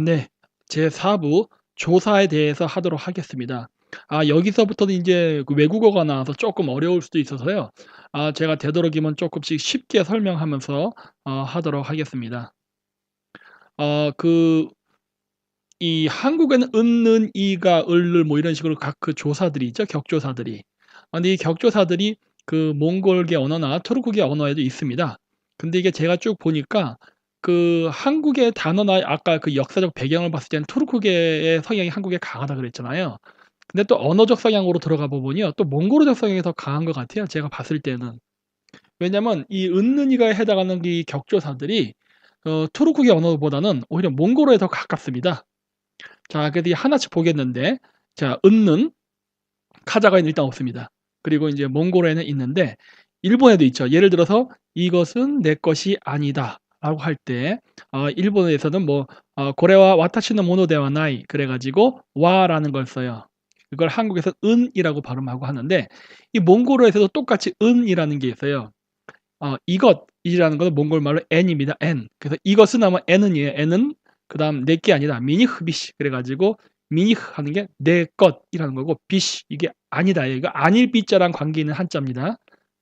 네. 제 4부 조사에 대해서 하도록 하겠습니다. 여기서부터는 인제 그 외국어가 나와서 쪼끔 어려울 수도 있어서요. 제가 되도록이면 쪼끔씩 쉽게 설명하면서 하도록 하겠습니다. 그 이 한국에는 은, 이가 을 뭐 이런 식으로 각 그 조사들이 있죠, 격조사들이. 근데 이 격조사들이 그 몽골계 언어나 투르크계 언어에도 있습니다. 근데 이게 제가 쭉 보니까 그 한국의 단어나 아까 그 역사적 배경을 봤을 때는 투르크계의 성향이 한국에 강하다 그랬잖아요. 근데 또 언어적 성향으로 들어가 보면요, 또 몽골어적 성향이 더 강한 것 같아요, 제가 봤을 때는. 왜냐면 이 은는이가 해당하는 이 격조사들이 투르크계 언어보다는 오히려 몽골어에 더 가깝습니다. 자, 그래서 이 하나씩 보겠는데, 자, 은는 카자흐에는 일단 없습니다. 그리고 이제 몽골어에는 있는데 일본에도 있죠. 예를 들어서 "이것은 내 것이 아니다."라고 할 때 일본에서는 뭐 "고레와 와타시노 모노 데와 나이." 그래 가지고 와라는 걸 써요. 그걸 한국에서 은이라고 발음하고 하는데 이 몽골어에서도 똑같이 은이라는 게 있어요. 이것이라는 거는 몽골 말로 n입니다. n. 그래서 이것은 아마 n은이에요. n은 그다음 내 게 아니다. 미니흐비시 그래 가지고 미니흐 하는 게 내 것이라는 거고 비시 이게 아니다예요. 이거 아닐 비자랑 관계 있는 한자입니다.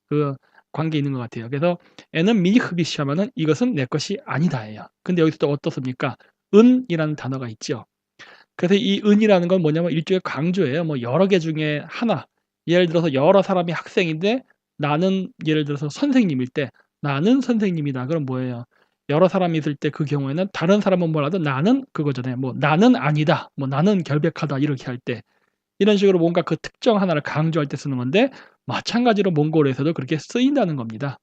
그 관계 있는 것 같아요. 그래서 n은 미니흐비시 하면은 이것은 내 것이 아니다예요. 근데 여기서 또 어떻습니까? 은이라는 단어가 있죠. 그래서 이 은이라는 건 뭐냐면 일종의 강조예요. 뭐 여러 개 중에 하나. 예를 들어서 여러 사람이 학생인데 나는 예를 들어서 선생님일 때 "나는 선생님이다." 그럼 뭐예요? 여러 사람이 있을 때 그 경우에는 다른 사람은 몰라도 나는 그거잖아요. 뭐 "나는 아니다." 뭐 "나는 결백하다." 이렇게 할 때 이런 식으로 뭔가 그 특정 하나를 강조할 때 쓰는 건데 마찬가지로 몽골어에서도 그렇게 쓰인다는 겁니다.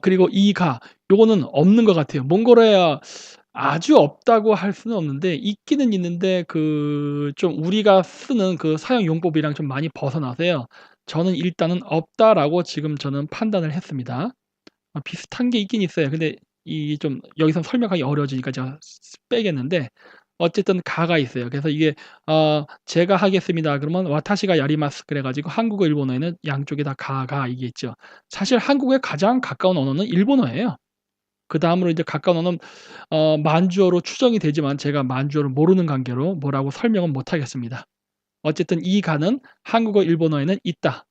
그리고 이 가 요거는 없는 것 같아요. 몽골어에 아주 없다고 할 수는 없는데 있기는 있는데 그 좀 우리가 쓰는 그 사용 용법이랑 좀 많이 벗어나서요. 저는 일단은 없다라고 지금 저는 판단을 했습니다. 비슷한 게 있긴 있어요. 근데 이 좀 여기서 설명하기 어려워지니까 제가 빼겠는데 어쨌든 가가 있어요. 그래서 이게 "제가 하겠습니다." 그러면 와타시가 야리마스 그래 가지고 한국어, 일본어에는 양쪽에 다 가가 이게 있죠. 사실 한국에 가장 가까운 언어는 일본어예요. 그다음으로 이제 가까운 언어는 만주어로 추정이 되지만 제가 만주어를 모르는 관계로 뭐라고 설명은 못 하겠습니다. 어쨌든 이 가는 한국어, 일본어에는 있다.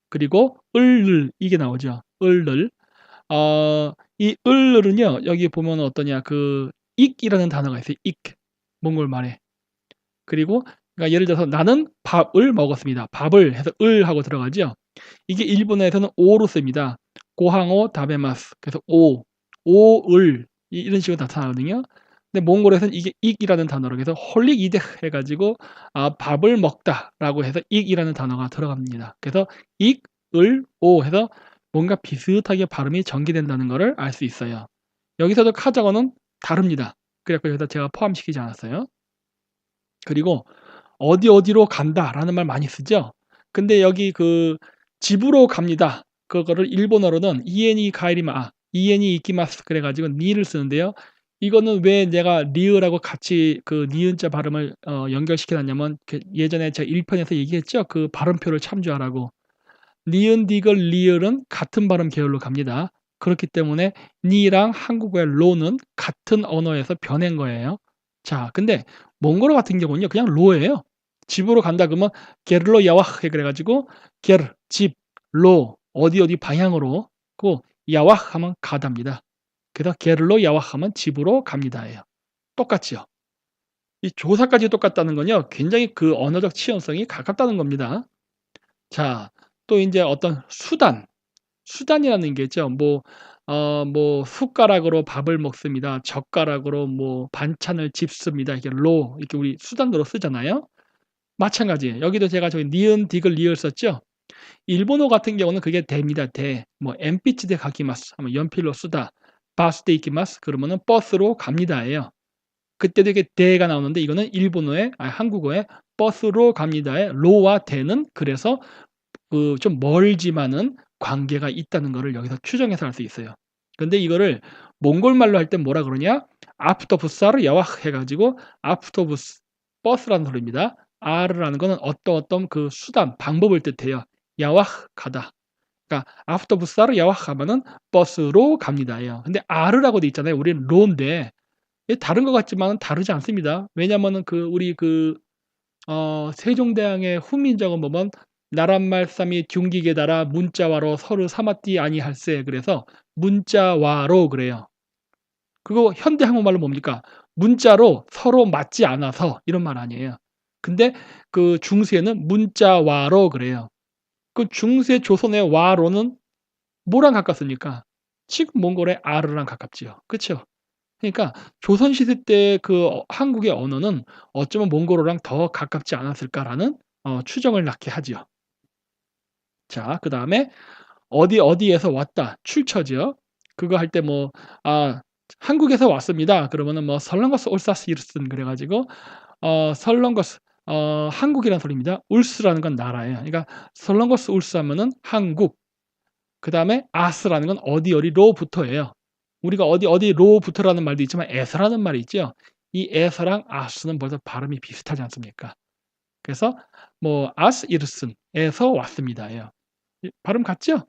그리고 을을 이게 나오죠. 을을. 이 을을은요. 여기 보면은 어떠냐 그 익이라는 단어가 있어요. 익. 몽골 말에. 그리고 그러니까 예를 들어서 "나는 밥을 먹었습니다." 밥을 해서 을 하고 들어가죠. 이게 일본어에서는 오로 씁니다. 고항오 다베마스. 그래서 오, 오을 이런 식으로 나타나거든요. 근데 몽골에서는 이게 익이라는 단어로 그래서 홀릭 이데흐 해 가지고 밥을 먹다라고 해서 익이라는 단어가 들어갑니다. 그래서 익, 을, 오 해서 뭔가 비슷하게 발음이 전개된다는 거를 알 수 있어요. 여기서도 카자흐어는 다릅니다. 그래 갖고 여기다 제가 포함시키지 않았어요. 그리고 "어디 어디로 간다."라는 말 많이 쓰죠. 근데 여기 그 "집으로 갑니다." 그거를 일본어로는 이에니 가에리마 이에니 이키마스 그래 가지고 니를 쓰는데요. 이거는 왜 내가 리을하고 같이 그 니은자 발음을 연결시켜 놨냐면 그 예전에 제가 1 편에서 얘기했죠. 그 발음표를 참조하라고. 니은, 디귿, 리을은 같은 발음 계열로 갑니다. 그렇기 때문에 니랑 한국어의 로는 같은 언어에서 변한 거예요. 자, 근데 몽골어 같은 경우는요. 그냥 로예요. 집으로 간다 그러면 게르로 야와흐 그래 가지고 게르 집, 로 어디 어디 방향으로 고 야와흐 하면 가다입니다. 그래서 게르로 야와흐 하면 집으로 갑니다예요. 똑같지요. 이 조사까지 똑같다는 건요. 굉장히 그 언어적 치연성이 가깝다는 겁니다. 자, 또 인제 어떤 수단이라는 게 있죠. 뭐 숟가락으로 밥을 먹습니다. 젓가락으로 뭐 반찬을 집습니다. 이게 로 이렇게 우리 수단으로 쓰잖아요. 마찬가지예요. 여기도 제가 저기 니은, 디귿, 리을 썼죠. 일본어 같은 경우는 그게 데입니다. 데. 뭐 엔피치 데 가키마스 하면 연필로 쓰다. 바스 데 이키마스 그러면은 버스로 갑니다예요. 그때도 이게 데가 나오는데 이거는 일본어의 한국어의 버스로 갑니다의 로와 데는 그래서 그 좀 멀지만은 관계가 있다는 거를 여기서 추정해서 알 수 있어요. 근데 이거를 몽골 말로 할 땐 뭐라 그러냐? 아프토부스아르 야와흐 해 가지고 아프토부스 버스라는 소리입니다. 아르라는 거는 어떤 그 수단, 방법을 뜻해요. 야와흐 가다. 그러니까 아프토부스아르 야와흐 하면은 버스로 갑니다예요. 근데 아르라고 돼 있잖아요. 우리는 로인데 예, 다른 것 같지만은 다르지 않습니다. 왜냐하면은 우리 세종대왕의 훈민정음 보면 나란말싸미 둥기게달아 문자와로 서로 삼았디 아니할세. 그래서 문자와로 그래요. 그거 현대 한국말로 뭡니까? 문자로 서로 맞지 않아서 이런 말 아니에요. 근데 중세는 문자와로 그래요. 중세 조선의 와로는 뭐랑 가깝습니까? 지금 몽골의 아르랑 가깝지요. 그쵸? 그러니까 조선시대 때 한국의 언어는 어쩌면 몽골어랑 더 가깝지 않았을까라는 추정을 낳게 하지요. 자, 그다음에 어디에서 왔다. 출처죠. 그거 할 때 한국에서 왔습니다. 그러면은 설렁거스 올사스 이르슨 그래 가지고 설렁거스 한국이라는 소리입니다. 울스라는 건 나라예요. 그러니까 설렁거스 울스 하면은 한국. 그다음에 아스라는 건 어디로부터예요. 우리가 어디로부터라는 말도 있지만 에서라는 말이 있죠. 이 에서랑 아스는 벌써 발음이 비슷하지 않습니까? 그래서 아스 이르슨 에서 왔습니다예요. 발음 같죠?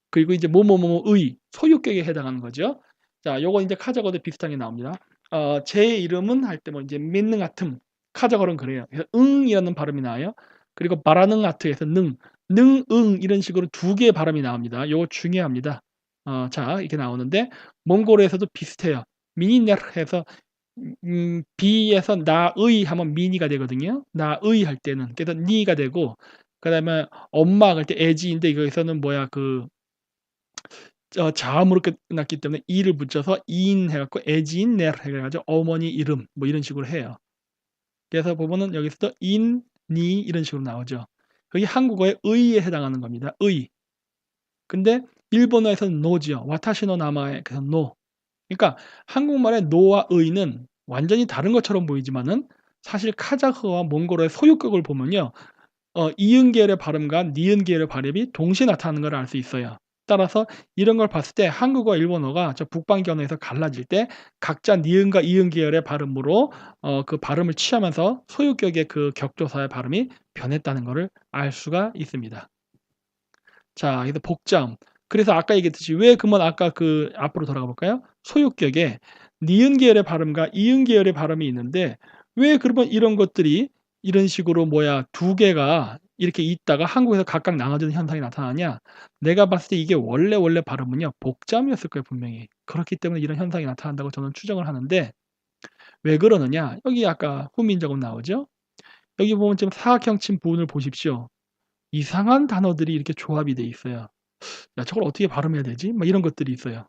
그리고 이제 뭐뭐뭐의 소유격에 해당하는 거죠. 자, 요거 이제 카자고도 비슷하게 나옵니다. 제 이름은 할 때 이제 믿는 같음 카자고는 그래요. 그래서 응이라는 발음이 나와요. 그리고 말하는 아트에서 응 이런 식으로 두 개의 발음이 나옵니다. 요거 중요합니다. 자, 이렇게 나오는데 몽골어에서도 비슷해요. 미니네르해서 비에서 나의 하면 미니가 되거든요. 나의 할 때는 그래서 니가 되고 그다음에 엄마 할 때 애지인데 여기서는 자음으로 끝났기 때문에 이를 붙여서 이인 해 갖고 애지인 넬 해 가지고 어머니 이름 이런 식으로 해요. 그래서 보면은 여기서도 인, 니 이런 식으로 나오죠. 그게 한국어의 의에 해당하는 겁니다. 의. 근데 일본어에서는 노지요. 와타시 노 나마에 그래서 노. 그러니까 한국말의 노와 의는 완전히 다른 것처럼 보이지만은 사실 카자흐어와 몽골어의 소유격을 보면요. 이응 계열의 발음과 니은 계열의 발음이 동시에 나타나는 걸 알 수 있어요. 따라서 이런 걸 봤을 때 한국어, 일본어가 저 북방기 언어에서 갈라질 때 각자 니은과 이응 계열의 발음으로 그 발음을 취하면서 소유격의 격조사의 발음이 변했다는 것을 알 수가 있습니다. 자, 그래서 복자음. 그래서 아까 얘기했듯이 왜 그러면 아까 앞으로 돌아가 볼까요? 소유격에 니은 계열의 발음과 이응 계열의 발음이 있는데 왜 그러면 이런 것들이 이런 식으로 두 개가 이렇게 있다가 한국에서 각각 나눠지는 현상이 나타나냐? 내가 봤을 때 이게 원래 발음은요, 복자음이었을 거예요, 분명히. 그렇기 때문에 이런 현상이 나타난다고 저는 추정을 하는데 왜 그러느냐? 여기 아까 훈민정음 나오죠? 여기 보면 지금 사각형친 부분을 보십시오. 이상한 단어들이 이렇게 조합이 돼 있어요. 야, 저걸 어떻게 발음해야 되지? 이런 것들이 있어요.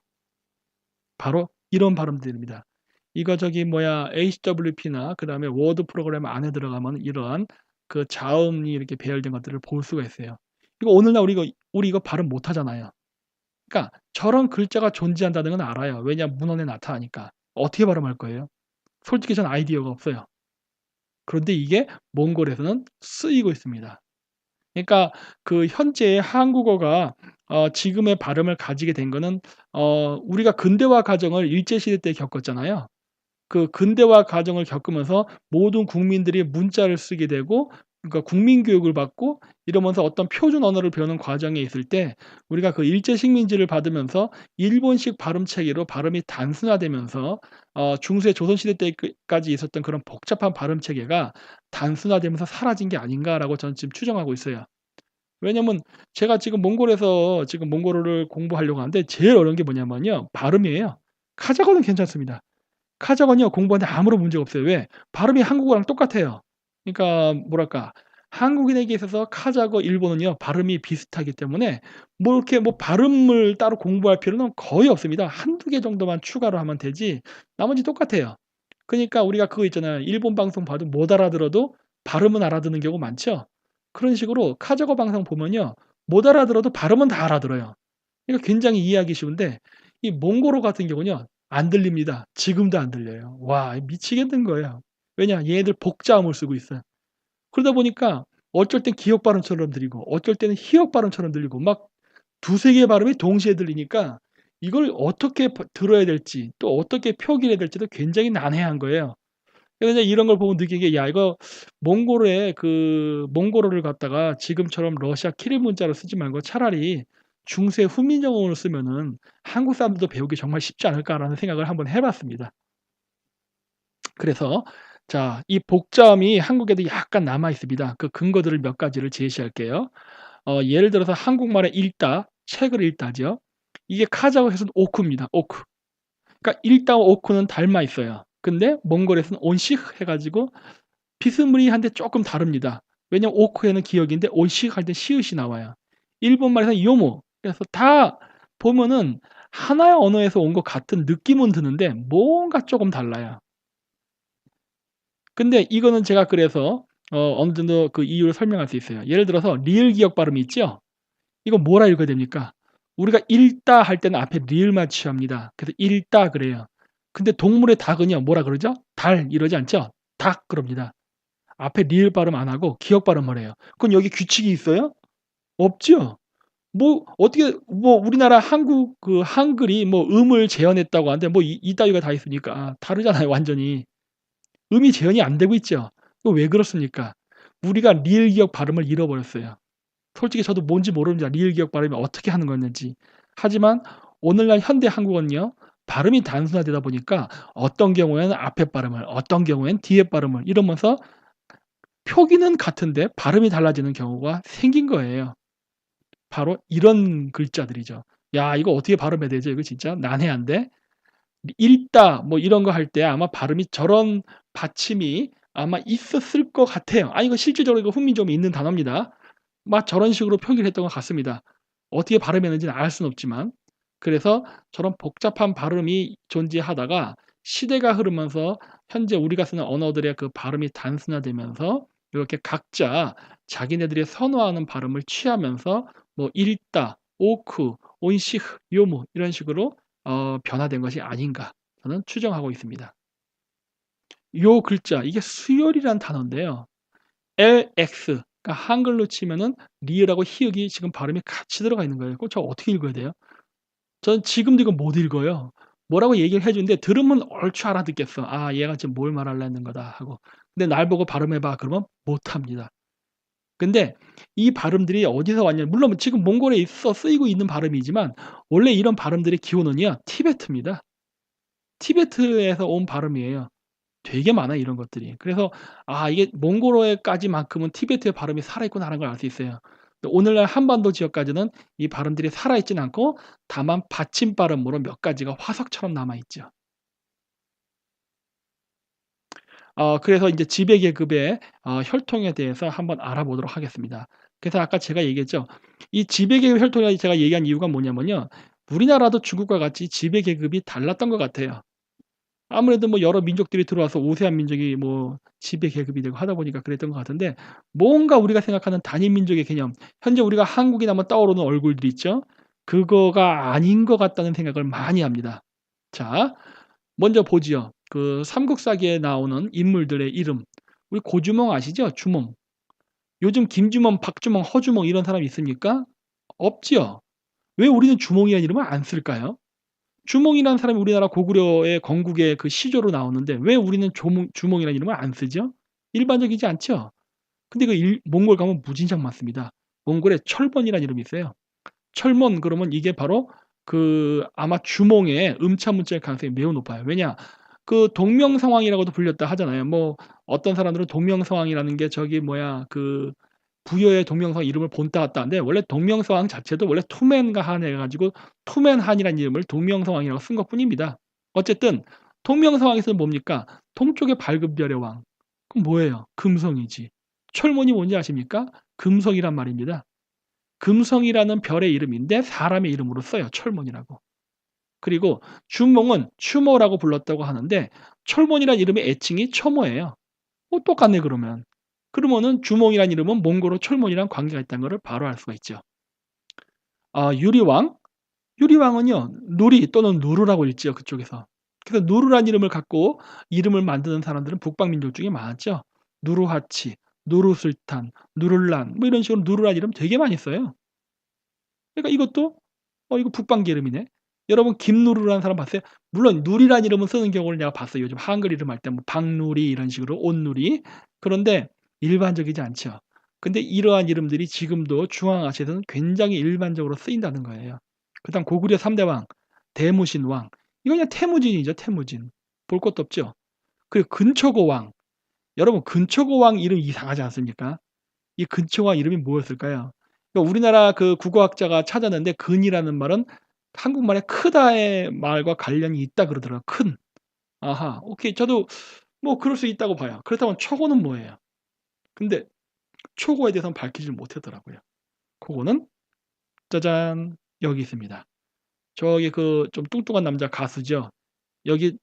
바로 이런 발음들입니다. 이거 HWP나 그다음에 워드 프로그램 안에 들어가면 이러한 자음이 이렇게 배열된 것들을 볼 수가 있어요. 이거 오늘날 우리 이거 발음 못 하잖아요. 그러니까 저런 글자가 존재한다는 건 알아요. 왜냐 문헌에 나타나니까. 어떻게 발음할 거예요? 솔직히 전 아이디어가 없어요. 그런데 이게 몽골에서는 쓰이고 있습니다. 그러니까 현재의 한국어가 지금의 발음을 가지게 된 거는 우리가 근대화 과정을 일제 시대 때 겪었잖아요. 근대화 과정을 겪으면서 모든 국민들이 문자를 쓰게 되고 그러니까 국민 교육을 받고 이러면서 어떤 표준 언어를 배우는 과정에 있을 때 우리가 일제 식민지를 받으면서 일본식 발음 체계로 발음이 단순화되면서 중세 조선 시대 때까지 있었던 그런 복잡한 발음 체계가 단순화되면서 사라진 게 아닌가라고 저는 지금 추정하고 있어요. 왜냐면 제가 지금 몽골에서 지금 몽골어를 공부하려고 하는데 제일 어려운 게 뭐냐면요. 발음이에요. 카자흐어는 괜찮습니다. 카자흐어는요 공부하는데 아무런 문제가 없어요. 왜? 발음이 한국어랑 똑같아요. 그러니까 뭐랄까 한국인에게 있어서 카자흐어, 일본어는요 발음이 비슷하기 때문에 이렇게 발음을 따로 공부할 필요는 거의 없습니다. 한두 개 정도만 추가로 하면 되지 나머지 똑같아요. 그러니까 우리가 그거 있잖아요. 일본 방송 봐도 못 알아들어도 발음은 알아듣는 경우 많죠. 그런 식으로 카자흐어 방송 보면요. 못 알아들어도 발음은 다 알아들어요. 그러니까 굉장히 이해하기 쉬운데 이 몽골어 같은 경우는요. 안 들립니다. 지금도 안 들려요. 와, 미치겠는 거예요. 왜냐? 얘네들 복자음을 쓰고 있어요. 그러다 보니까 어쩔 땐 기역 발음처럼 들리고 어쩔 때는 희역 발음처럼 들리고 막 두세 개의 발음이 동시에 들리니까 이걸 어떻게 들어야 될지 또 어떻게 표기해야 될지도 굉장히 난해한 거예요. 그래서 이제 이런 걸 보면 느낀 게 '야 이거 몽골어를 갖다가 지금처럼 러시아 키릴 문자로 쓰지 말고 차라리 중세 훈민정음을 쓰면은 한국 사람들도 배우기 정말 쉽지 않을까.'라는 생각을 한번 해 봤습니다. 그래서 자, 이 복자음이 한국에도 약간 남아 있습니다. 그 근거들을 몇 가지를 제시할게요. 예를 들어서 한국말의 읽다, 책을 읽다죠. 이게 카자흐에서는 오쿠입니다. 오쿠. 그러니까 읽다와 오쿠는 닮아 있어요. 근데 몽골에서는 온시흐 해 가지고 비스무리한데 쪼끔 다릅니다. 왜냐면 오쿠에는 기역인데 온시흐 할 때 시읒이 나와요. 일본말에서는 요모. 그래서 다 보면은 하나의 언어에서 온 것 같은 느낌은 드는데 뭔가 쪼금 달라요. 근데 이거는 제가 그래서 어느 정도 그 이유를 설명할 수 있어요. 예를 들어서 리을 기역 발음이 있죠? 이거 뭐라 읽어야 됩니까? 우리가 읽다 할 때는 앞에 리을만 취합니다. 그래서 읽다 그래요. 근데 동물의 닭은요 뭐라 그러죠? 달 이러지 않죠? 닭 그럽니다. 앞에 리을 발음 안 하고 기역 발음을 해요. 그럼 여기 규칙이 있어요? 없죠. 뭐 어떻게 뭐 우리나라 한국 그 한글이 뭐 음을 재현했다고 하는데 뭐 이따위가 다 있으니까 다르잖아요 완전히. 음이 재현이 안 되고 있죠. 그 왜 그렇습니까? 우리가 리을 기역 발음을 잃어버렸어요. 솔직히 저도 뭔지 모릅니다. 리을 기억 발음이 어떻게 하는 거였는지. 하지만 오늘날 현대 한국어는요. 발음이 단순화되다 보니까 어떤 경우에는 앞에 발음을 어떤 경우에는 뒤에 발음을 이러면서 표기는 같은데 발음이 달라지는 경우가 생긴 거예요. 바로 이런 글자들이죠. 야 이거 어떻게 발음해야 되죠? 이거 진짜 난해한데. 읽다 뭐 이런 거 할 때 아마 발음이 저런 받침이 아마 있었을 것 같아요. 이거 실질적으로 이거 훈민정음이 있는 단어입니다. 막 저런 식으로 표기를 했던 것 같습니다. 어떻게 발음했는지는 알 수는 없지만. 그래서 저런 복잡한 발음이 존재하다가 시대가 흐르면서 현재 우리가 쓰는 언어들의 그 발음이 단순화되면서 이렇게 각자 자기네들이 선호하는 발음을 취하면서 뭐 읽다, 오크, 온시흐, 요무 이런 식으로 변화된 것이 아닌가 저는 추정하고 있습니다. 요 글자 이게 수열이란 단어인데요. LX 그러니까 한글로 치면은 리을하고 히읗이 지금 발음이 같이 들어가 있는 거예요. 그럼 저 어떻게 읽어야 돼요? 저는 지금도 이거 못 읽어요. 뭐라고 얘기를 해 주는데 들으면 얼추 알아듣겠어. '아 얘가 지금 뭘 말하려는 거다.' 하고. 근데 날 보고 발음해 봐 그러면 못 합니다. 근데 이 발음들이 어디서 왔냐 물론 지금 몽골에 있어 쓰이고 있는 발음이지만 원래 이런 발음들의 기원은요 티베트입니다. 티베트에서 온 발음이에요. 되게 많아요 이런 것들이. 그래서 이게 몽골어까지만큼은 티베트의 발음이 살아있구나라는 걸 알 수 있어요. 근데 오늘날 한반도 지역까지는 이 발음들이 살아있지는 않고 다만 받침 발음으로 몇 가지가 화석처럼 남아 있죠. 그래서 인제 지배 계급의 혈통에 대해서 한번 알아보도록 하겠습니다. 그래서 아까 제가 얘기했죠. 이 지배 계급 혈통을 제가 얘기한 이유가 뭐냐면요. 우리나라도 중국과 같이 지배 계급이 달랐던 것 같아요. 아무래도 뭐 여러 민족들이 들어와서 오세안 민족이 뭐 지배 계급이 되고 하다 보니까 그랬던 것 같은데 뭔가 우리가 생각하는 단일 민족의 개념 현재 우리가 한국이 나면 떠오르는 얼굴들 있죠. 그거가 아닌 것 같다는 생각을 많이 합니다. 자 먼저 보지요. 그 삼국사기에 나오는 인물들의 이름. 우리 고주몽 아시죠? 주몽. 요즘 김주몽, 박주몽, 허주몽 이런 사람 있습니까? 없지요. 왜 우리는 주몽이라는 이름을 안 쓸까요? 주몽이라는 사람이 우리나라 고구려의 건국의 그 시조로 나오는데 왜 우리는 조몽 주몽이라는 이름을 안 쓰죠? 일반적이지 않죠? 근데 그 몽골 가면 무진장 많습니다. 몽골에 철번이라는 이름이 있어요. 철몬 그러면 이게 바로 그 아마 주몽의 음차 문자일 가능성이 매우 높아요. 왜냐? 그 동명성왕이라고도 불렸다 하잖아요. 뭐 어떤 사람들은 동명성왕이라는 게 저기 뭐야 그 부여의 동명성 이름을 본따 왔다 하는데 원래 동명성왕 자체도 원래 투맨한 해 가지고 투맨한이라는 이름을 동명성왕이라고 쓴 것뿐입니다. 어쨌든 동명성왕에서는 뭡니까? 동쪽의 밝은 별의 왕. 그럼 뭐예요? 금성이지. 철몬이 뭔지 아십니까? 금성이란 말입니다. 금성이라는 별의 이름인데 사람의 이름으로 써요. 철몬이라고. 그리고 주몽은 추모라고 불렀다고 하는데 철몬이라는 이름의 애칭이 처모예요. 똑같네 그러면. 그러면은 주몽이라는 이름은 몽골어 철몬이랑 관계가 있다는 것을 바로 알 수가 있죠. 유리왕. 유리왕은요. 누리 또는 누르라고 읽지요 그쪽에서. 그래서 누르라는 이름을 갖고 이름을 만드는 사람들은 북방 민족 중에 많았죠. 누르하치, 누르술탄, 누를란 뭐 이런 식으로 누르라는 이름 되게 많이 써요. 그러니까 이것도 이거 북방계 이름이네. 여러분 김누르라는 사람 봤어요? 물론 누리라는 이름을 쓰는 경우를 내가 봤어요. 요즘 한글 이름 할 때 뭐 박누리 이런 식으로 온누리. 그런데 일반적이지 않죠. 근데 이러한 이름들이 지금도 중앙아시아에서는 굉장히 일반적으로 쓰인다는 거예요. 그다음 고구려 3대 왕, 대무신 왕. 이거 그냥 태무진이죠, 태무진. 볼 것도 없죠. 그리고 근초고왕. 여러분 근초고왕 이름 이상하지 않습니까? 이 근초고왕 이름이 뭐였을까요? 그러니까 우리나라 그 국어학자가 찾았는데 근이라는 말은 한국말의 크다의 말과 관련이 있다 그러더라고요. 큰. 아하. 오케이. 저도 뭐 그럴 수 있다고 봐요. 그렇다면 초고는 뭐예요? 근데 초고에 대해서는 밝히지를 못하더라고요. 그거는 짜잔 여기 있습니다. 저기 그 좀 뚱뚱한 남자 가수죠. 여기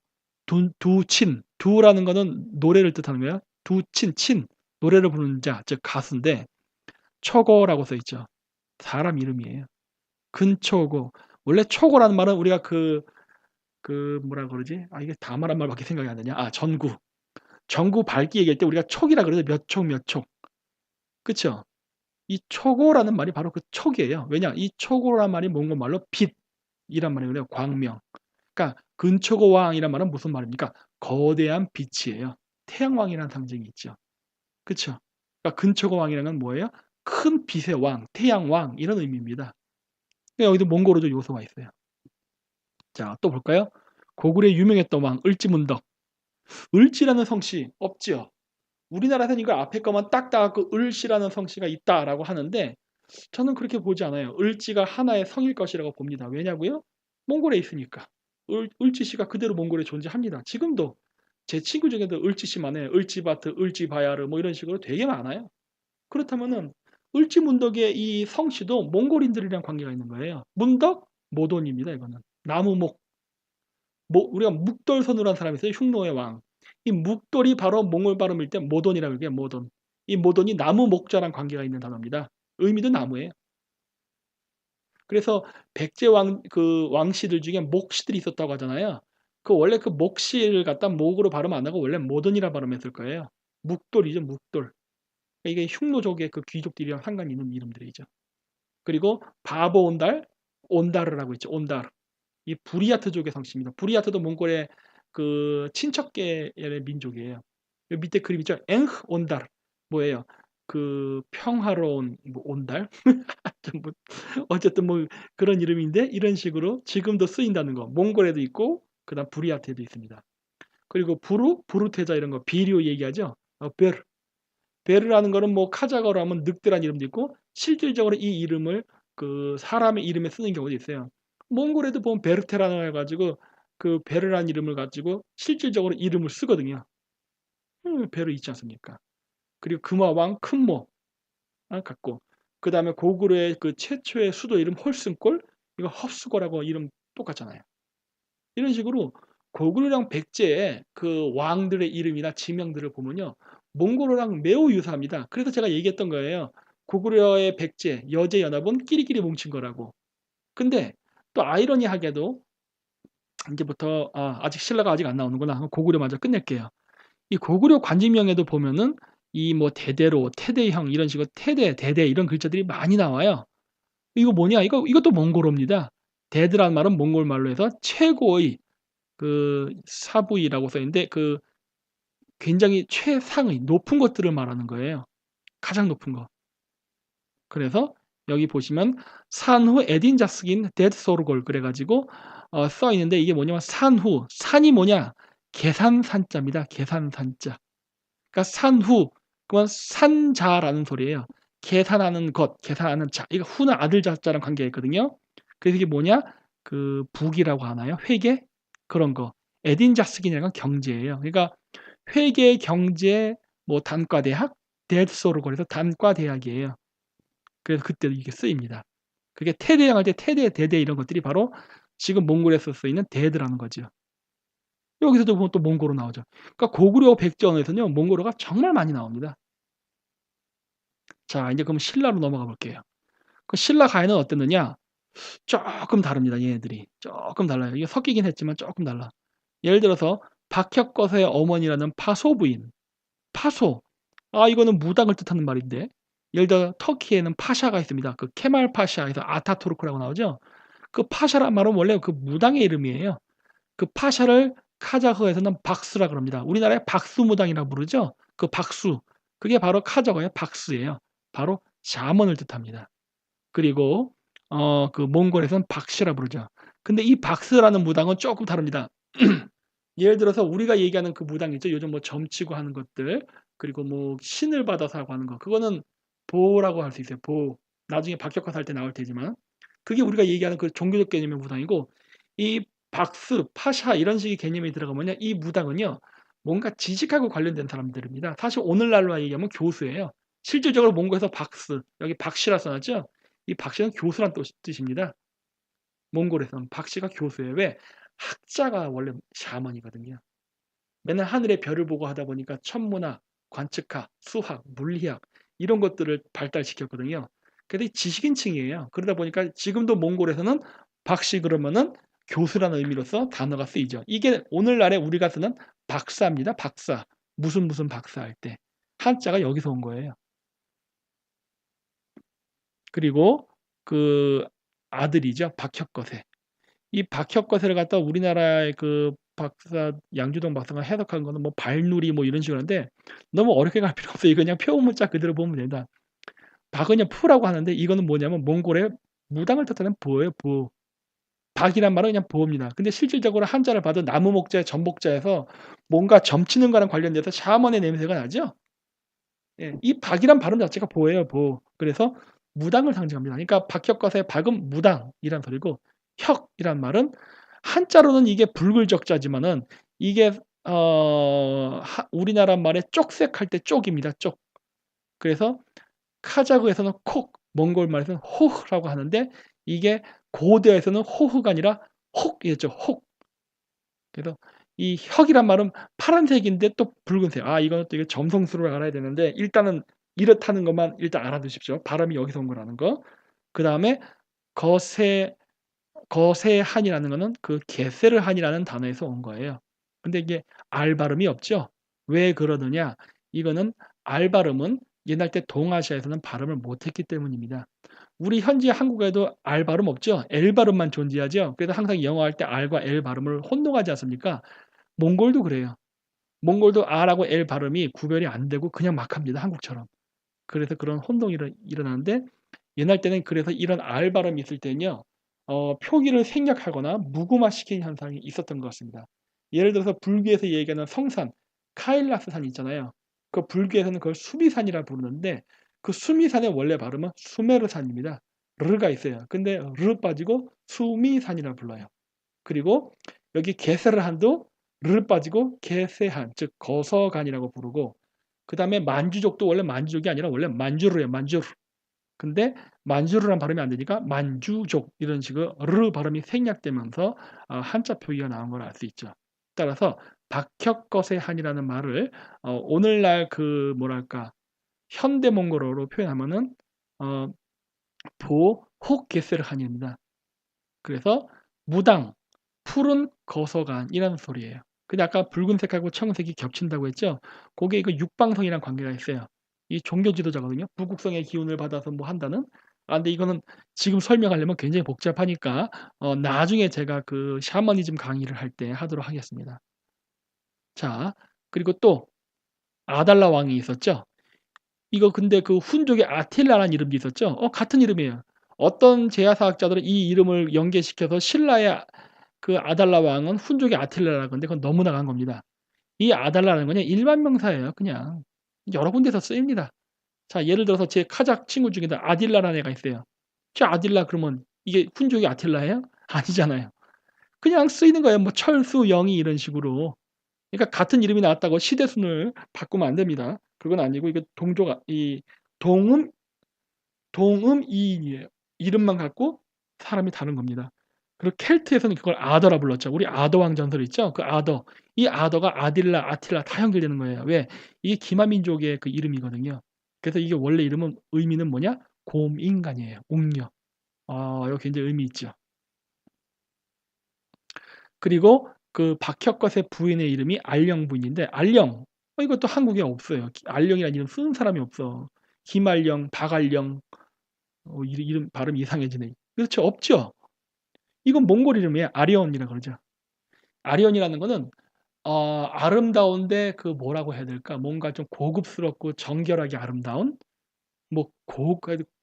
두친 두라는 거는 노래를 뜻하는 거예요. 두친 친 노래를 부르는 자 즉 가수인데 초고라고 써 있죠. 사람 이름이에요. 근초고. 원래 초고라는 말은 우리가 뭐라 그러지? 아 이게 다말한 말밖에 생각이 안 나냐. 아 전구. 전구 밝기 얘기할 때 우리가 촉이라 그러죠. 몇 촉 몇 촉. 그쵸? 이 초고라는 말이 바로 그 촉이에요. 왜냐? 이 초고라는 말이 몽골말로 빛이란 말이거든요. 광명. 그러니까 근초고왕이란 말은 무슨 말입니까? 거대한 빛이에요. 태양왕이라는 상징이 있죠. 그쵸? 그러니까 근초고왕이라는 건 뭐예요? 큰 빛의 왕, 태양왕 이런 의미입니다. 그러니까 여기도 몽골어조 요소가 있어요. 자, 또 볼까요? 고구려의 유명했던 왕 을지문덕. 을지라는 성씨 없지요. 우리나라에서는 이걸 앞에 거만 딱 따갖고 을씨라는 성씨가 있다라고 하는데 저는 그렇게 보지 않아요. 을지가 하나의 성일 것이라고 봅니다. 왜냐고요? 몽골에 있으니까. 을지시가 그대로 몽골에 존재합니다. 지금도 제 친구 중에도 을지시만 해. 을지바트, 을지바야르 뭐 이런 식으로 되게 많아요. 그렇다면은 을지문덕의 이 성씨도 몽골인들이랑 관계가 있는 거예요. 문덕 모돈입니다. 이거는 나무목. 우리가 묵돌선우라는 사람이 있어요. 흉노의 왕. 이 묵돌이 바로 몽골 발음일 때 모돈이라고 얘기해요. 모돈. 이 모돈이 나무 목자랑 관계가 있는 단어입니다. 의미도 나무예요. 그래서 백제 왕씨들 중에 목씨들이 있었다고 하잖아요. 원래 그 목씨를 갖다 목으로 발음 안 하고 원래 모던이라 발음했을 거예요. 묵돌이죠, 묵돌. 이게 흉노족의 그 귀족들이랑 상관이 있는 이름들이죠. 그리고 바보 온달, 온다르라고 있죠. 온다르. 이 부리아트족의 성씨입니다. 부리아트도 몽골의 그 친척계의 민족이에요. 여기 밑에 그림 있죠. 엥흐 온다르. 뭐예요? 그 평화로운 뭐 온달? 뭐 어쨌든 뭐 그런 이름인데 이런 식으로 지금도 쓰인다는 거. 몽골에도 있고 그다음 부리아트에도 있습니다. 그리고 부르테자 이런 거 비료 얘기하죠. 베르. 베르라는 거는 뭐 카자흐어로 하면 늑대라는 이름도 있고 실질적으로 이 이름을 그 사람의 이름에 쓰는 경우도 있어요. 몽골에도 보면 베르테라고 해가지고 그 베르라는 이름을 가지고 실질적으로 이름을 쓰거든요. 베르 있지 않습니까? 그리고 금화왕 큰모 같고 그 다음에 고구려의 그 최초의 수도 이름 홀승골 이거 헛수고라고 이름 똑같잖아요. 이런 식으로 고구려랑 백제의 그 왕들의 이름이나 지명들을 보면요. 몽골어랑 매우 유사합니다. 그래서 제가 얘기했던 거예요. 고구려의 백제, 여제 연합은 끼리끼리 뭉친 거라고. 근데 또 아이러니하게도 이제부터 아직 신라가 아직 안 나오는구나. 고구려 먼저 끝낼게요. 이 고구려 관직명에도 보면은 이 뭐 대대로, 태대형 이런 식으로 태대, 대대 이런 글자들이 많이 나와요. 이거 뭐냐? 이것도 몽골어입니다. 대드란 말은 몽골 말로 해서 최고의 그 사부이라고 써 있는데 그 굉장히 최상의 높은 것들을 말하는 거예요. 가장 높은 거. 그래서 여기 보시면 산후 에딘자스긴 데드소르골 그래가지고 써 있는데 이게 뭐냐면 산후 산이 뭐냐 계산산자입니다. 계산산자. 그러니까 산후 그건 산자라는 소리예요. 계산하는 것, 계산하는 자. 이거 후는 아들 자자랑 관계가 있거든요. 그래서 이게 뭐냐 그 북이라고 하나요? 회계 그런 거. 에딘자스긴이라는 건 경제예요. 그러니까 회계, 경제, 뭐 단과대학, 대소로 그래서 단과대학이에요. 그래서 그때도 이게 쓰입니다. 그게 태대양 할 때 태대, 대대 이런 것들이 바로 지금 몽골에서 쓰이는 대드라는 거죠. 여기서도 보면 또 몽골어 나오죠. 그러니까 고구려 백제언어에서는요, 몽골어가 정말 많이 나옵니다. 자, 이제 그럼 신라로 넘어가 볼게요. 그 신라 가야는 어땠느냐? 조금 다릅니다. 얘네들이 조금 달라요. 이게 섞이긴 했지만 조금 달라. 예를 들어서 박혁거서의 어머니라는 파소 부인, 파소. 이거는 무당을 뜻하는 말인데 예를 들어 터키에는 파샤가 있습니다. 그 케말 파샤에서 아타투르크라고 나오죠. 그 파샤란 말은 원래 그 무당의 이름이에요. 그 파샤를 카자흐에서는 박수라 그럽니다. 우리나라에 박수무당이라고 부르죠. 그 박수. 그게 바로 카자흐의 박수예요. 바로 샤먼을 뜻합니다. 그리고 그 몽골에서는 박시라 부르죠. 근데 이 박스라는 무당은 조금 다릅니다. 예를 들어서 우리가 얘기하는 그 무당 있죠. 요즘 뭐 점치고 하는 것들, 그리고 뭐 신을 받아서 하고 하는 거, 그거는 보라고 할 수 있어요. 보. 나중에 박혁화 할 때 나올 테지만 그게 우리가 얘기하는 그 종교적 개념의 무당이고, 이 박스, 파샤 이런 식의 개념이 들어가면요, 이 무당은요 뭔가 지식하고 관련된 사람들입니다. 사실 오늘날로 얘기하면 교수예요. 실질적으로 몽골에서 박스, 여기 박씨라 써놨죠. 이 박씨는 교수란 뜻입니다. 몽골에서는 박씨가 교수예요. 왜? 학자가 원래 샤먼이거든요. 맨날 하늘의 별을 보고 하다 보니까 천문학, 관측학, 수학, 물리학 이런 것들을 발달시켰거든요. 근데 이 지식인층이에요. 그러다 보니까 지금도 몽골에서는 박씨 그러면은 교수라는 의미로서 단어가 쓰이죠. 이게 오늘날에 우리가 쓰는 박사입니다. 박사. 무슨 무슨 박사 할 때. 한자가 여기서 온 거예요. 그리고 그 아들이죠. 박혁거세. 이 박혁거세를 갖다 우리나라의 그 박사 양주동 박사가 해석한 거는 뭐 발누리 뭐 이런 식으로 하는데 너무 어렵게 갈 필요 없어요. 이거 그냥 표본 문자 그대로 보면 된다. 박은 푸라고 하는데 이거는 뭐냐면 몽골의 무당을 뜻하는 보예요. 보. 박이란 말은 그냥 보입니다. 근데 실질적으로 한자를 봐도 나무 목자의 전복자에서 뭔가 점치는 거랑 관련돼서 샤먼의 냄새가 나죠. 예, 이 박이란 발음 자체가 보예요. 보. 그래서 무당을 상징합니다. 그러니까 박혁거세의 박은 무당이란 소리고, 혁이란 말은 한자로는 이게 불글적자지만은 이게 우리나라 말에 쪽색할 때 쪽입니다. 쪽. 그래서 카자흐에서는 콕, 몽골 말에서는 호흐라고 하는데 이게 고대에서는 호흐가 아니라 혹이었죠. 혹. 그래서 이 혁이란 말은 파란색인데 또 붉은색. 아, 이거는 또 이게 점성술을 알아야 되는데 일단은 이렇다는 것만 일단 알아두십시오. 발음이 여기서 온 거라는 거. 그다음에 거세 거세한이라는 거는 그 게세르한이라는 단어에서 온 거예요. 근데 이게 알 발음이 없죠. 왜 그러느냐? 이거는 알 발음은 옛날 때 동아시아에서는 발음을 못했기 때문입니다. 우리 현지 한국에도 알 발음 없죠. 엘 발음만 존재하죠. 그래서 항상 영어할 때 알과 엘 발음을 혼동하지 않습니까? 몽골도 그래요. 몽골도 R하고 L 발음이 구별이 안 되고 그냥 막 합니다. 한국처럼. 그래서 그런 혼동이 일어나는데 옛날 때는 그래서 이런 R 발음이 있을 때는요. 표기를 생략하거나 무구화시키는 현상이 있었던 것 같습니다. 예를 들어서 불교에서 얘기하는 성산, 카일라스 산이 있잖아요. 그 불교에서는 그걸 수미산이라 부르는데 그 수미산의 원래 발음은 수메르산입니다. 르가 있어요. 근데 르 빠지고 수미산이라 불러요. 그리고 여기 게세르한도 르 빠지고 게세한, 즉 거서간이라고 부르고, 그다음에 만주족도 원래 만주족이 아니라 원래 만주르예요. 만주르. 근데 만주르란 발음이 안 되니까 만주족 이런 식으로 르 발음이 생략되면서 한자 표기가 나온 걸 알 수 있죠. 따라서 박혁것의 한이라는 말을 오늘날 그 뭐랄까 현대 몽골어로 표현하면은 어, 보혹게세르 한입니다. 그래서 무당, 푸른 거서간이라는 소리예요. 근데 아까 붉은색하고 청색이 겹친다고 했죠? 그게 이거 육방성이랑 관계가 있어요. 이 종교 지도자거든요. 부국성의 기운을 받아서 뭐 한다는. 근데 이거는 지금 설명하려면 굉장히 복잡하니까 나중에 제가 그 샤머니즘 강의를 할 때 하도록 하겠습니다. 자, 그리고 또 아달라 왕이 있었죠. 이거 근데 그 훈족의 아틸라라는 이름도 있었죠. 같은 이름이에요. 어떤 제야사학자들은 이 이름을 연계시켜서 신라의 그 아달라 왕은 훈족의 아틸라라는 건데 그건 너무 나간 겁니다. 이 아달라는 건요 일반 명사예요. 그냥 여러 군데서 쓰입니다. 자, 예를 들어서 제 카작 친구 중에도 아딜라라는 애가 있어요. 저 아딜라 그러면 이게 훈족의 아틸라예요? 아니잖아요. 그냥 쓰이는 거예요. 뭐 철수, 영이 이런 식으로. 그러니까 같은 이름이 나왔다고 시대순을 바꾸면 안 됩니다. 그건 아니고 이게 동조가 이 동음 이인이에요. 이름만 갖고 사람이 다른 겁니다. 그리고 켈트에서는 그걸 아더라 불렀죠. 우리 아더 왕 전설 있죠? 그 아더. 이 아더가 아딜라, 아틸라 다 연결되는 거예요. 왜? 이게 기마민족의 그 이름이거든요. 그래서 이게 원래 이름은 의미는 뭐냐? 곰인간이에요. 옥녀. 이거 굉장히 의미 있죠. 그리고 그 박혁것의 부인의 이름이 알령 부인인데 알령. 이것도 한국에 없어요. 알령이라는 이름 쓰는 사람이 없어. 김알령, 박알령. 이름 발음 이상해지네. 그렇죠. 없죠. 이건 몽골 이름이에요. 아리언이라 그러죠. 아리언이라는 거는 아름다운데 그 뭐라고 해야 될까? 뭔가 좀 고급스럽고 정결하게 아름다운 뭐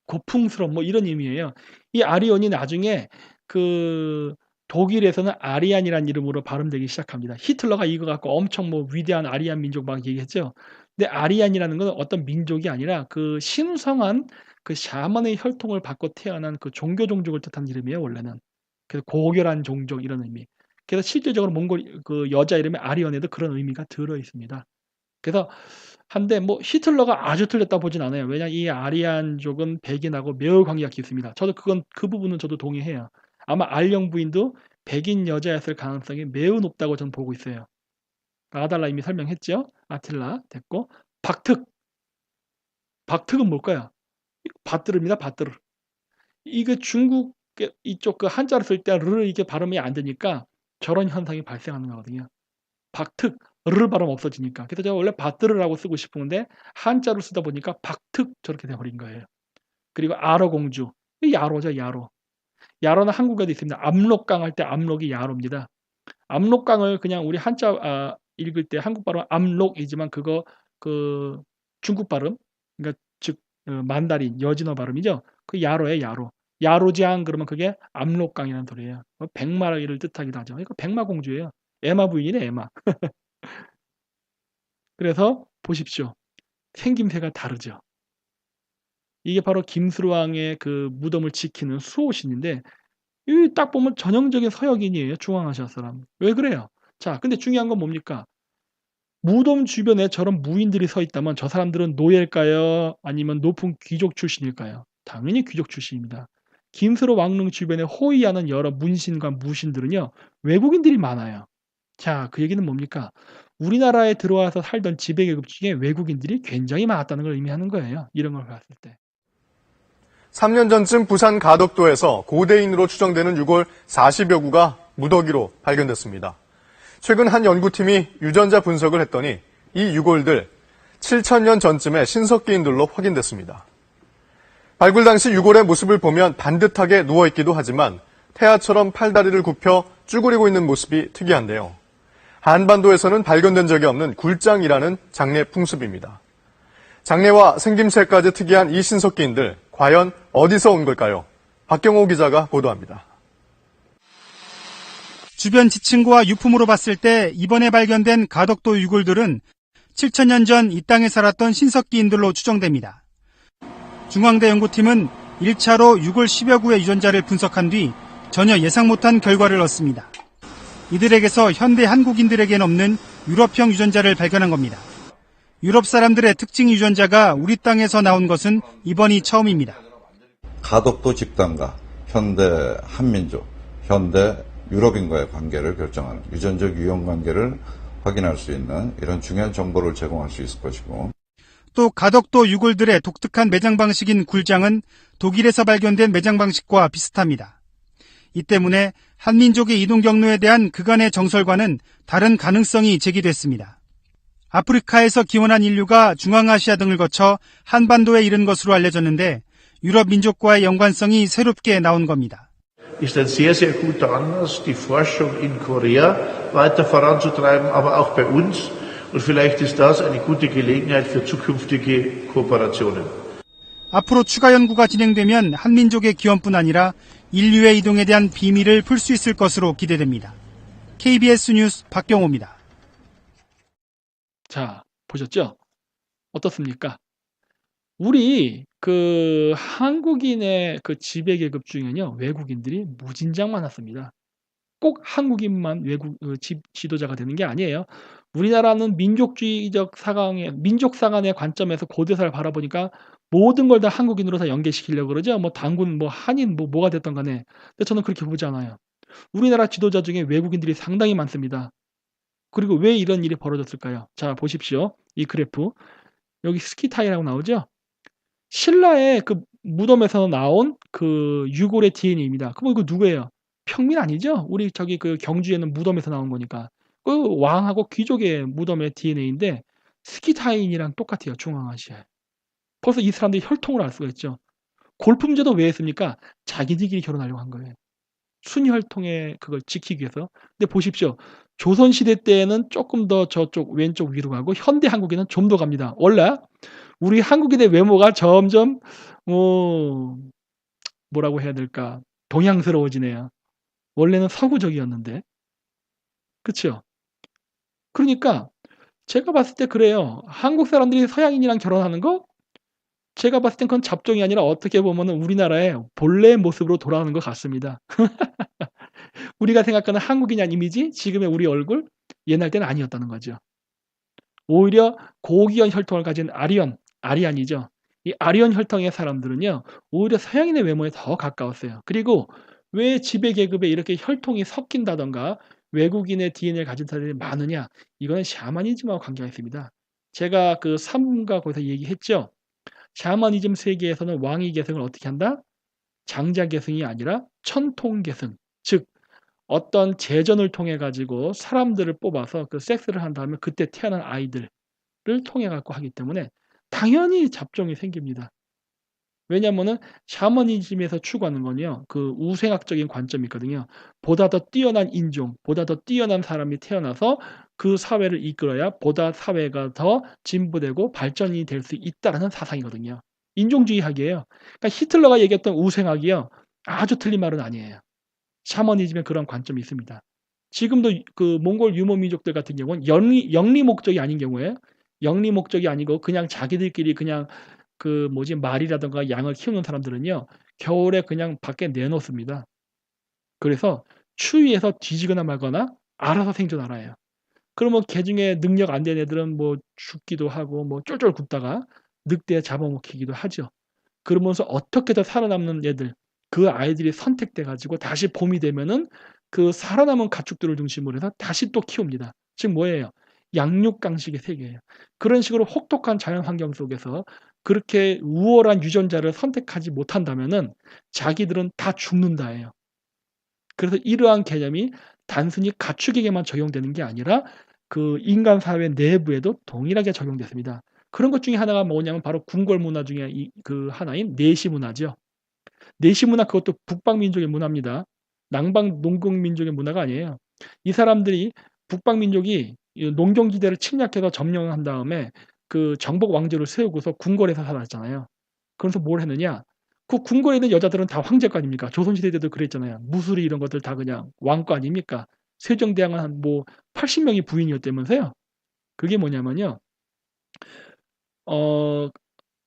고풍스러운 뭐 이런 의미예요. 이 아리언이 나중에 그 독일에서는 아리안이라는 이름으로 발음되기 시작합니다. 히틀러가 이거 갖고 엄청 뭐 위대한 아리안 민족 막 얘기했죠. 근데 아리안이라는 건 어떤 민족이 아니라 그 신성한 그 샤먼의 혈통을 받고 태어난 그 종교 종족을 뜻하는 이름이에요, 원래는. 그래서 고결한 종족 이런 의미. 그래서 실제적으로 몽골 그 여자 이름의 아리언에도 그런 의미가 들어 있습니다. 그래서 한데 뭐 히틀러가 아주 틀렸다 보진 않아요. 왜냐 이 아리안족은 백인하고 매우 관계가 깊습니다. 저도 그 부분은 저도 동의해요. 아마 알령 부인도 백인 여자였을 가능성이 매우 높다고 저는 보고 있어요. 아달라 이미 설명했죠. 아틸라 됐고 박특. 박특은 뭘까요? 밭들입니다. 밭들. 이게 중국 이쪽 그 한자를 쓸 때 르 이게 발음이 안 되니까 저런 현상이 발생하는 거거든요. 박특 르 발음 없어지니까. 그래서 제가 원래 밭들으라고 쓰고 싶은데 한자로 쓰다 보니까 박특 저렇게 돼 버린 거예요. 그리고 아로 공주. 이 야로죠, 야로. 야로는 한국에도 있습니다. 압록강 할 때 압록이 야로입니다. 압록강을 그냥 우리 한자 읽을 때 한국 발음 압록이지만 그거 그 중국 발음 그러니까 즉 만다린 여진어 발음이죠. 그 야로예요, 야로. 야로지앙 그러면 그게 압록강이라는 소리예요. 백마를 뜻하기도 하죠. 이거 백마공주예요. 에마 부인이네, 에마. 그래서 보십시오. 생김새가 다르죠. 이게 바로 김수로왕의 그 무덤을 지키는 수호신인데 이 딱 보면 전형적인 서역인이에요. 중앙아시아 사람. 왜 그래요? 자, 근데 중요한 건 뭡니까? 무덤 주변에 저런 무인들이 서 있다면 저 사람들은 노예일까요? 아니면 높은 귀족 출신일까요? 당연히 귀족 출신입니다. 김수로 왕릉 주변에 호위하는 여러 문신과 무신들은요. 외국인들이 많아요. 자, 그 얘기는 뭡니까? 우리나라에 들어와서 살던 지배계급 중에 외국인들이 굉장히 많았다는 걸 의미하는 거예요. 이런 걸 봤을 때. 3년 전쯤 부산 가덕도에서 고대인으로 추정되는 유골 40여 구가 무더기로 발견됐습니다. 최근 한 연구팀이 유전자 분석을 했더니 이 유골들 7,000년 전쯤의 신석기인들로 확인됐습니다. 발굴 당시 유골의 모습을 보면 반듯하게 누워있기도 하지만 태아처럼 팔다리를 굽혀 쭈그리고 있는 모습이 특이한데요. 한반도에서는 발견된 적이 없는 굴장이라는 장례 풍습입니다. 장례와 생김새까지 특이한 이 신석기인들, 과연 어디서 온 걸까요? 박경호 기자가 보도합니다. 주변 지층과 유품으로 봤을 때 이번에 발견된 가덕도 유골들은 7,000년 전 이 땅에 살았던 신석기인들로 추정됩니다. 중앙대 연구팀은 1차로 유골 10여 구의 유전자를 분석한 뒤 전혀 예상 못한 결과를 얻습니다. 이들에게서 현대 한국인들에겐 없는 유럽형 유전자를 발견한 겁니다. 유럽 사람들의 특징 유전자가 우리 땅에서 나온 것은 이번이 처음입니다. 가덕도 집단과 현대 한민족, 현대 유럽인과의 관계를 결정하는 유전적 유형 관계를 확인할 수 있는 이런 중요한 정보를 제공할 수 있을 것이고, 또 가덕도 유골들의 독특한 매장 방식인 굴장은 독일에서 발견된 매장 방식과 비슷합니다. 이 때문에 한민족의 이동 경로에 대한 그간의 정설과는 다른 가능성이 제기됐습니다. 아프리카에서 기원한 인류가 중앙아시아 등을 거쳐 한반도에 이른 것으로 알려졌는데 유럽 민족과의 연관성이 새롭게 나온 겁니다. ist ein sehr, sehr guter Anlass, die Forschung in Korea weiter voranzutreiben, aber auch bei uns. Und vielleicht ist das eine gute Gelegenheit für zukünftige Kooperationen. 앞으로 추가 연구가 진행되면 한민족의 기원뿐 아니라 인류의 이동에 대한 비밀을 풀 수 있을 것으로 기대됩니다. KBS 뉴스 박경호입니다. 자, 보셨죠? 어떻습니까? 우리 그 한국인의 그 지배 계급 중에는요. 외국인들이 무진장 많았습니다. 꼭 한국인만 외국 지도자가 되는 게 아니에요. 우리나라는 민족주의적 민족 사관의 관점에서 고대사를 바라보니까 모든 걸 다 한국인으로 다 연계시키려고 그러죠. 뭐 단군, 뭐 한인, 뭐가 됐던 간에. 근데 저는 그렇게 보지 않아요. 우리나라 지도자 중에 외국인들이 상당히 많습니다. 그리고 왜 이런 일이 벌어졌을까요? 자, 보십시오. 이 그래프. 여기 스키타이라고 나오죠? 신라의 그 무덤에서 나온 그 유골의 DNA입니다. 그럼 이거 누구예요? 평민 아니죠? 우리 저기 그 경주에는 무덤에서 나온 거니까. 그 왕하고 귀족의 무덤의 DNA인데 스키타인이랑 똑같아요. 중앙아시아에. 벌써 이 사람들이 혈통을 알 수가 있죠. 골품제도 왜 했습니까? 자기들끼리 결혼하려고 한 거예요. 순혈통의 그걸 지키기 위해서. 근데 보십시오. 조선시대 때에는 조금 더 저쪽 왼쪽 위로 가고 현대 한국에는 좀 더 갑니다. 원래 우리 한국인의 외모가 점점 뭐라고 해야 될까? 동양스러워지네요. 원래는 서구적이었는데. 그쵸? 그러니까 제가 봤을 때 그래요. 한국 사람들이 서양인이랑 결혼하는 거 제가 봤을 땐 그건 잡종이 아니라 어떻게 보면은 우리나라의 본래의 모습으로 돌아가는 것 같습니다. 우리가 생각하는 한국인이란 이미지, 지금의 우리 얼굴, 옛날 때는 아니었다는 거죠. 오히려 고귀한 혈통을 가진 아리안이죠. 이 아리안 혈통의 사람들은요, 오히려 서양인의 외모에 더 가까웠어요. 그리고 왜 지배 계급에 이렇게 혈통이 섞인다든가 외국인의 DNA를 가진 사람들이 많으냐? 이거는 샤머니즘하고 관계가 있습니다. 제가 그 삼가 거기서 얘기했죠. 샤머니즘 세계에서는 왕위 계승을 어떻게 한다? 장자 계승이 아니라 천통 계승. 즉 어떤 제전을 통해 가지고 사람들을 뽑아서 그 섹스를 한 다음에 그때 태어난 아이들을 통해 갖고 하기 때문에 당연히 잡종이 생깁니다. 왜냐면은 샤머니즘에서 추구하는 건요. 그 우생학적인 관점이 있거든요. 보다 더 뛰어난 인종, 보다 더 뛰어난 사람이 태어나서 그 사회를 이끌어야 보다 사회가 더 진보되고 발전이 될 수 있다라는 사상이거든요. 인종주의학이에요. 그러니까 히틀러가 얘기했던 우생학이요. 아주 틀린 말은 아니에요. 샤머니즘에 그런 관점이 있습니다. 지금도 그 몽골 유목 민족들 같은 경우는 영리 목적이 아닌 경우에 영리 목적이 아니고 그냥 자기들끼리 그냥 그 뭐지 말이라든가 양을 키우는 사람들은요. 겨울에 그냥 밖에 내놓습니다. 그래서 추위에서 뒤지거나 말거나 알아서 생존하라 해요. 그러면 개중에 능력 안 된 애들은 뭐 죽기도 하고 뭐 쫄쫄 굶다가 늑대에 잡아먹히기도 하죠. 그러면서 어떻게든 살아남는 애들, 그 아이들이 선택돼 가지고 다시 봄이 되면은 그 살아남은 가축들을 중심으로 해서 다시 또 키웁니다. 즉 뭐예요? 양육강식의 세계예요. 그런 식으로 혹독한 자연 환경 속에서 그렇게 우월한 유전자를 선택하지 못한다면은 자기들은 다 죽는다예요. 그래서 이러한 개념이 단순히 가축에게만 적용되는 게 아니라 그 인간 사회 내부에도 동일하게 적용됐습니다. 그런 것 중에 하나가 뭐냐면 바로 궁궐 문화 중에 그 하나인 내시 문화죠. 내시 문화 그것도 북방 민족의 문화입니다. 남방 농경 민족의 문화가 아니에요. 이 사람들이 북방 민족이 이 농경지대를 침략해서 점령한 다음에 그 정복 왕조를 세우고서 궁궐에서 살았잖아요. 그래서 뭘 했느냐? 그 궁궐에 있는 여자들은 다 황제거 아닙니까? 조선시대 때도 그랬잖아요. 무술이 이런 것들 다 그냥 왕거 아닙니까? 세종대왕은 한 뭐 80명이 부인이었다면서요. 그게 뭐냐면요. 어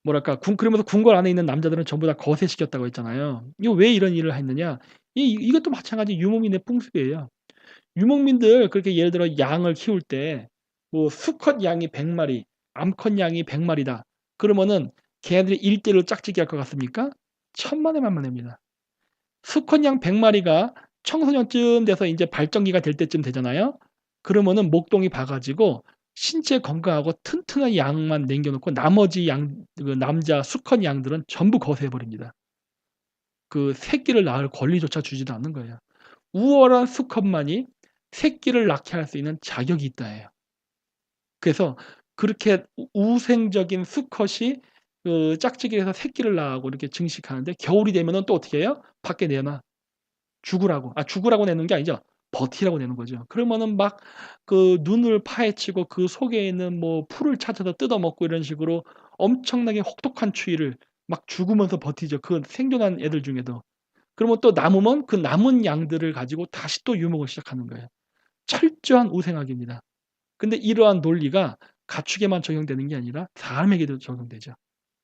뭐랄까 그러면서 궁궐 안에 있는 남자들은 전부 다 거세시켰다고 했잖아요. 이거 왜 이런 일을 했느냐? 이것도 마찬가지 유목민의 풍습이에요. 유목민들 그렇게 예를 들어 양을 키울 때 뭐 수컷 양이 100 마리, 암컷 양이 100 마리다. 그러면은 걔네들이 1 대 1로 짝짓기 할 것 같습니까? 천만에 만만합니다. 수컷 양 100 마리가 청소년쯤 돼서 인제 발정기가 될 때쯤 되잖아요. 그러면은 목동이 봐 가지고 신체 건강하고 튼튼한 양만 남겨 놓고 나머지 양 그 남자 수컷 양들은 전부 거세해 버립니다. 그 새끼를 낳을 권리조차 주지도 않는 거예요. 우월한 수컷만이 새끼를 낳게 할 수 있는 자격이 있다예요. 그래서 그렇게 우생적인 수컷이 그 짝짓기를 해서 새끼를 낳고 이렇게 증식하는데 겨울이 되면은 또 어떻게 해요? 밖에 내놔. 죽으라고. 죽으라고 내는 게 아니죠. 버티라고 내는 거죠. 그러면은 막 그 눈을 파헤치고 그 속에 있는 뭐 풀을 찾아서 뜯어먹고 이런 식으로 엄청나게 혹독한 추위를 막 죽으면서 버티죠. 그 생존한 애들 중에도. 그러면 또 남으면 그 남은 양들을 가지고 다시 또 유목을 시작하는 거예요. 철저한 우생학입니다. 근데 이러한 논리가 가축에만 적용되는 게 아니라 사람에게도 적용되죠.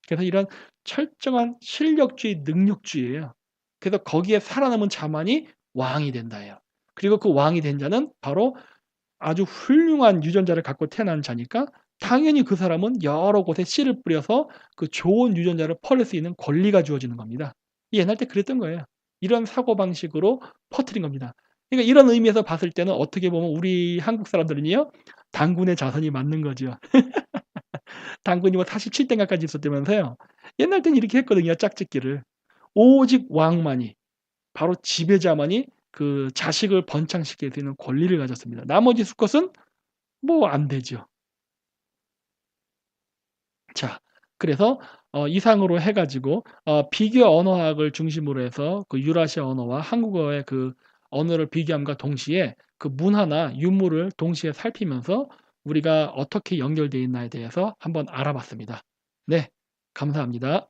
그래서 이런 철저한 실력주의, 능력주의예요. 그래서 거기에 살아남은 자만이 왕이 된다예요. 그리고 그 왕이 된 자는 바로 아주 훌륭한 유전자를 갖고 태어난 자니까 당연히 그 사람은 여러 곳에 씨를 뿌려서 그 좋은 유전자를 퍼낼 수 있는 권리가 주어지는 겁니다. 옛날 때 그랬던 거예요. 이런 사고방식으로 퍼뜨린 겁니다. 그러니까 이런 의미에서 봤을 때는 어떻게 보면 우리 한국 사람들은요. 단군의 자손이 맞는 거죠. 단군이 뭐 47대인가까지 있었다면서요. 옛날 땐 이렇게 했거든요, 짝짓기를. 오직 왕만이 바로 지배자만이 그 자식을 번창시킬 수 있는 권리를 가졌습니다. 나머지 수컷은 뭐 안 되죠. 자, 그래서 이상으로 해 가지고 비교 언어학을 중심으로 해서 그 유라시아 언어와 한국어의 그 언어를 비교함과 동시에 그 문화나 유물을 동시에 살피면서 우리가 어떻게 연결되어 있나에 대해서 한번 알아봤습니다. 네, 감사합니다.